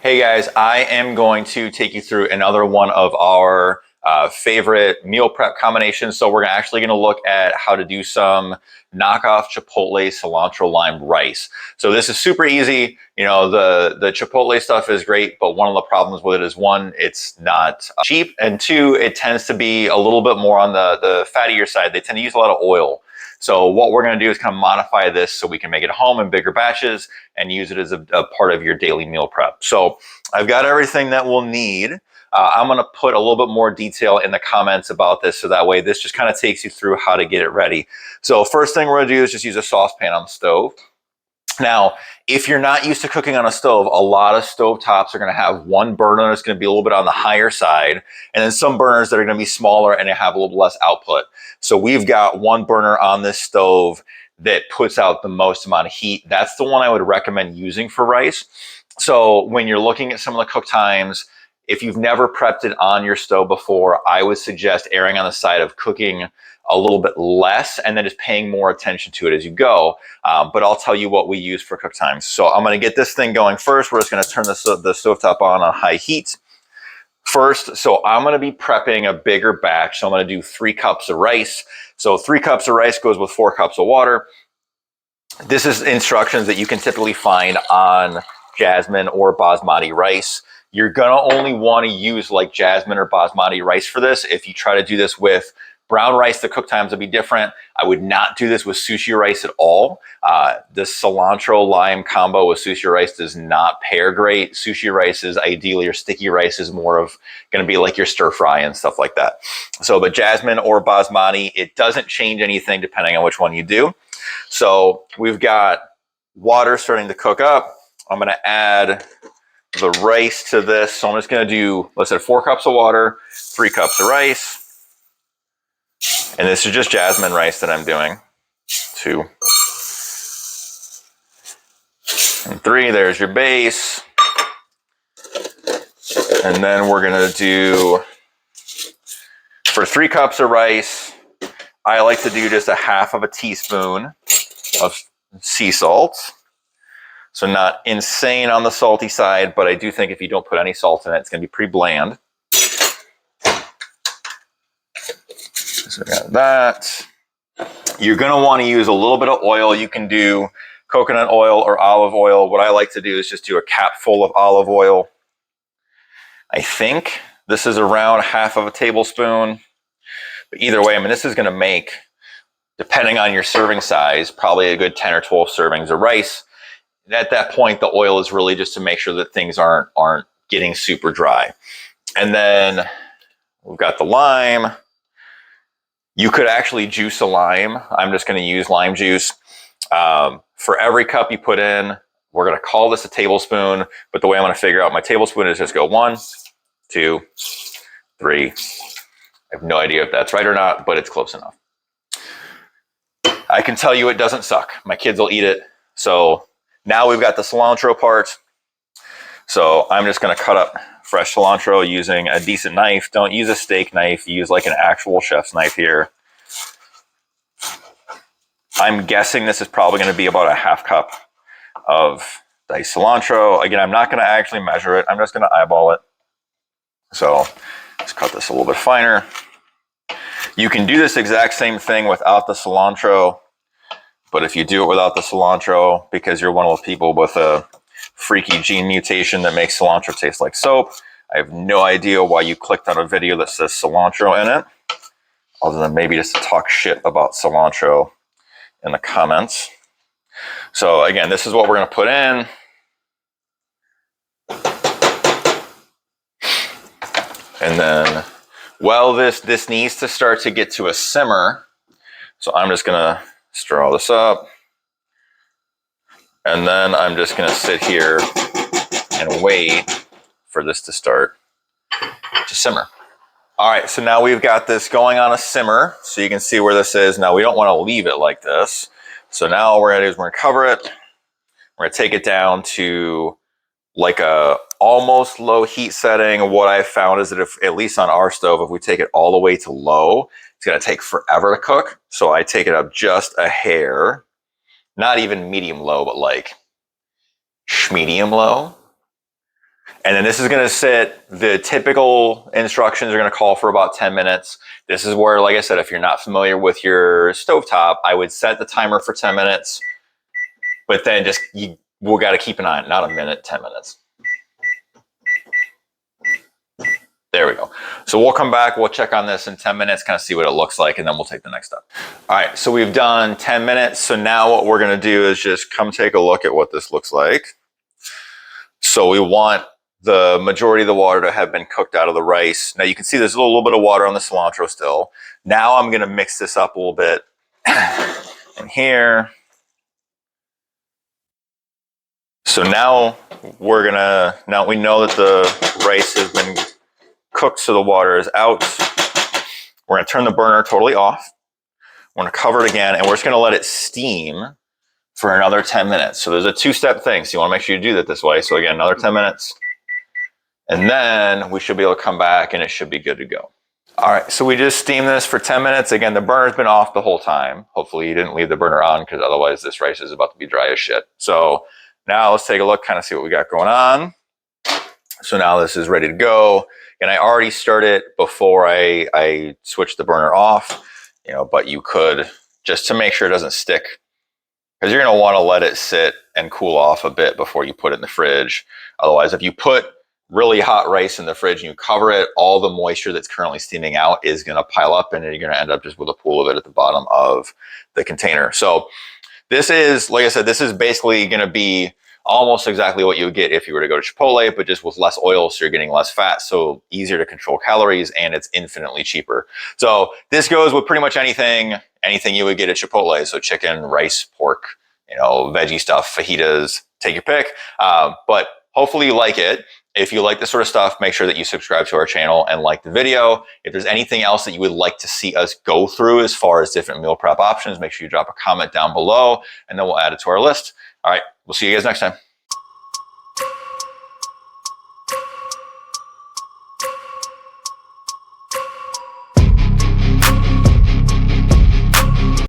Hey guys, I am going to take you through another one of our favorite meal prep combinations. So we're actually going to look at how to do some knockoff Chipotle cilantro-lime rice. So this is super easy. You know, the Chipotle stuff is great, but one of the problems with it is one, it's not cheap, and two, it tends to be a little bit more on the fattier side. They tend to use a lot of oil. So what we're going to do is kind of modify this so we can make it at home in bigger batches and use it as a part of your daily meal prep. So I've got everything that we'll need. I'm going to put a little bit more detail in the comments about this, so that way this just kind of takes you through how to get it ready. So first thing we're going to do is just use a saucepan on the stove. Now, if you're not used to cooking on a stove, a lot of stove tops are going to have one burner that's going to be a little bit on the higher side, and then some burners that are going to be smaller and have a little less output. So we've got one burner on this stove that puts out the most amount of heat. That's the one I would recommend using for rice. So when you're looking at some of the cook times, if you've never prepped it on your stove before, I would suggest erring on the side of cooking a little bit less and then just paying more attention to it as you go. But I'll tell you what we use for cook times. So I'm going to get this thing going first. We're just going to turn the stovetop on high heat first. So I'm going to be prepping a bigger batch. So I'm going to do 3 cups of rice. So 3 cups of rice goes with 4 cups of water. This is instructions that you can typically find on jasmine or basmati rice. You're gonna only want to use like jasmine or basmati rice for this. If you try to do this with brown rice, the cook times will be different. I would not do this with sushi rice at all. The cilantro-lime combo with sushi rice does not pair great. Sushi rice is ideally, or sticky rice is more of gonna be like your stir fry and stuff like that. So, but jasmine or basmati, it doesn't change anything depending on which one you do. So we've got water starting to cook up. I'm going to add the rice to this. So I'm just going to do, let's say 4 cups of water, 3 cups of rice. And this is just jasmine rice that I'm doing. 2 and 3, there's your base. And then we're going to do, for 3 cups of rice, I like to do just a half of a teaspoon of sea salt. So not insane on the salty side, but I do think if you don't put any salt in it, it's going to be pretty bland. So we got that. You're going to want to use a little bit of oil. You can do coconut oil or olive oil. What I like to do is just do a cap full of olive oil. I think this is around half of a tablespoon. But either way, I mean, this is going to make, depending on your serving size, probably a good 10 or 12 servings of rice. At that point, the oil is really just to make sure that things aren't getting super dry. And then we've got the lime. You could actually juice a lime. I'm just going to use lime juice. For every cup you put in, we're going to call this a tablespoon, but the way I'm going to figure out my tablespoon is just go 1, 2, 3. I have no idea if that's right or not, but it's close enough. I can tell you it doesn't suck. My kids will eat it. So now we've got the cilantro part. So I'm just going to cut up fresh cilantro using a decent knife. Don't use a steak knife. Use like an actual chef's knife here. I'm guessing this is probably going to be about a half cup of diced cilantro. Again, I'm not going to actually measure it. I'm just going to eyeball it. So let's cut this a little bit finer. You can do this exact same thing without the cilantro. But if you do it without the cilantro, because you're one of those people with a freaky gene mutation that makes cilantro taste like soap, I have no idea why you clicked on a video that says cilantro in it, other than maybe just to talk shit about cilantro in the comments. So again, this is what we're going to put in. And then, well, this needs to start to get to a simmer. So I'm just going to stir all this up. And then I'm just going to sit here and wait for this to start to simmer. All right, so now we've got this going on a simmer. So you can see where this is. Now we don't want to leave it like this. So now what we're going to do is we're going to cover it. We're going to take it down to like a almost low heat setting. What I've found is that if, at least on our stove, if we take it all the way to low, it's going to take forever to cook. So I take it up just a hair, not even medium low, but like medium low. And then this is going to sit, the typical instructions are going to call for about 10 minutes. This is where, like I said, if you're not familiar with your stovetop, I would set the timer for 10 minutes, but then just, we'll got to keep an eye on it, not a minute, 10 minutes. There we go. So we'll come back, we'll check on this in 10 minutes, kind of see what it looks like, and then we'll take the next step. All right, so we've done 10 minutes. So now what we're going to do is just come take a look at what this looks like. So we want the majority of the water to have been cooked out of the rice. Now you can see there's a little bit of water on the cilantro still. Now I'm going to mix this up a little bit in here. So now now we know that the rice has been cooked so the water is out. We're going to turn the burner totally off. We're going to cover it again, and we're just going to let it steam for another 10 minutes. So there's a two-step thing. So you want to make sure you do that this way. So again, another 10 minutes. And then we should be able to come back and it should be good to go. All right, so we just steamed this for 10 minutes. Again, the burner's been off the whole time. Hopefully you didn't leave the burner on, because otherwise this rice is about to be dry as shit. So now let's take a look, kind of see what we got going on. So now this is ready to go. And I already started before I switched the burner off, but you could, just to make sure it doesn't stick, because you're going to want to let it sit and cool off a bit before you put it in the fridge. Otherwise, if you put really hot rice in the fridge and you cover it, all the moisture that's currently steaming out is going to pile up, and then you're going to end up just with a pool of it at the bottom of the container. So this is, like I said, this is basically going to be almost exactly what you would get if you were to go to Chipotle, but just with less oil, so you're getting less fat, so easier to control calories, and it's infinitely cheaper. So this goes with pretty much anything you would get at Chipotle. So chicken, rice, pork, veggie stuff, fajitas, take your pick. But hopefully you like it. If you like this sort of stuff, make sure that you subscribe to our channel and like the video. If there's anything else that you would like to see us go through as far as different meal prep options, make sure you drop a comment down below, and then we'll add it to our list. All right, we'll see you guys next time.